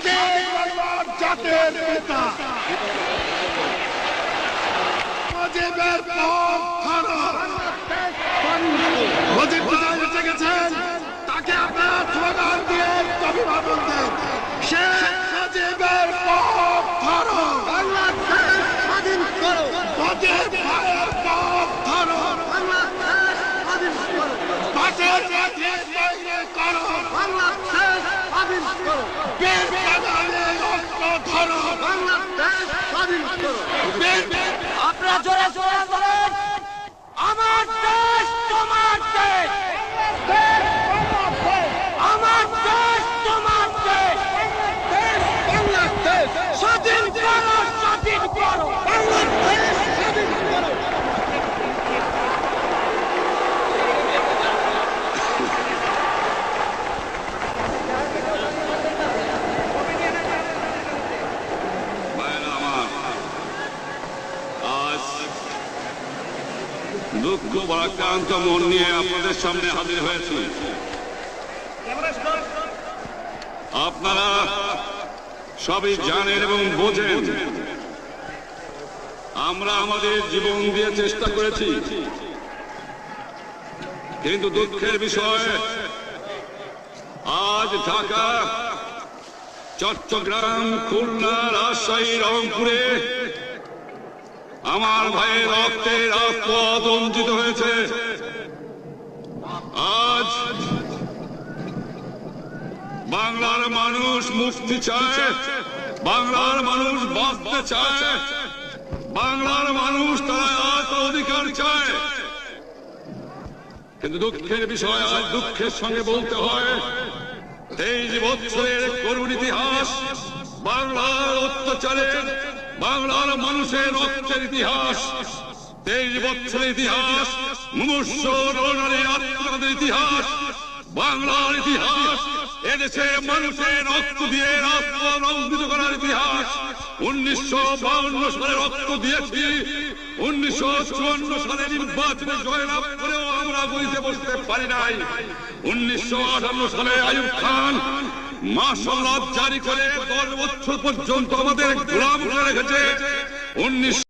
স্বাধীন বাংলার জাতির পিতা মুজিবের পথ ধরো। মুজিব কোথায় এসে গেছেন তাকে আপনারা স্লোগান দিয়ে অভিবাদন দেন। শেখ মুজিবের পথ ধরো, বাংলাদেশ স্বাধীন করো, মুজিব ভাইয়ের পথ ধরো, বাংলাদেশ স্বাধীন করো, পাশের মাঠে তৈরি করো, বাংলাদেশ স্বাধীন করো, বীর বাঙালির অস্ত্র ধরো, বাংলাদেশ স্বাধীন করো। আপনারা জোরে জোরে বলেন, আমার দেশ তোমার দেশ, আমার দেশ তোমার দেশ, বাংলাদেশ স্বাধীন করো, স্বাধীন করো। বাংলাদেশ স্বাধীন করো। আজ দুঃখ ভারাক্রান্ত মন নিয়ে আপনাদের সামনে হাজির হয়েছি। আপনারা সবই জানেন এবং বোঝেন আমরা আমাদের জীবন দিয়ে চেষ্টা করেছি, কিন্তু দুঃখের বিষয় আজ ঢাকা, চট্টগ্রাম, খুলনা, রাজশাহী, রংপুরে আমার ভাইয়ের রক্তে রাজপথ রঞ্জিত হয়েছে। আজ বাংলার মানুষ মুক্তি চায়, বাংলার মানুষ বাঁচতে চায়, বাংলার মানুষ তার অধিকার চায়। কিন্তু দুঃখের বিষয় আজ দুঃখের সঙ্গে বলতে হয় 23 বছরের করুণ ইতিহাস, বাংলার অত্যাচারের, বাংলার মানুষের রক্তের ইতিহাস, 23 বছরের ইতিহাস, মুমূর্ষু রণালীর আত্মঘাতের ইতিহাস, বাংলার ইতিহাস, এদেশের মানুষের রক্ত দিয়ে রাজপথ রঞ্জিত করার ইতিহাস। 1952 সালে রক্ত দিয়েছি, 1954 সালে নির্বাচনে জয়লাভ করেও আমরা বইতে বসতে পারি নাই। 1958 সালে আইয়ুব খান মার্শাল ল জারি করে 10 বছর পর্যন্ত আমাদের গোলাম করে রেখেছে।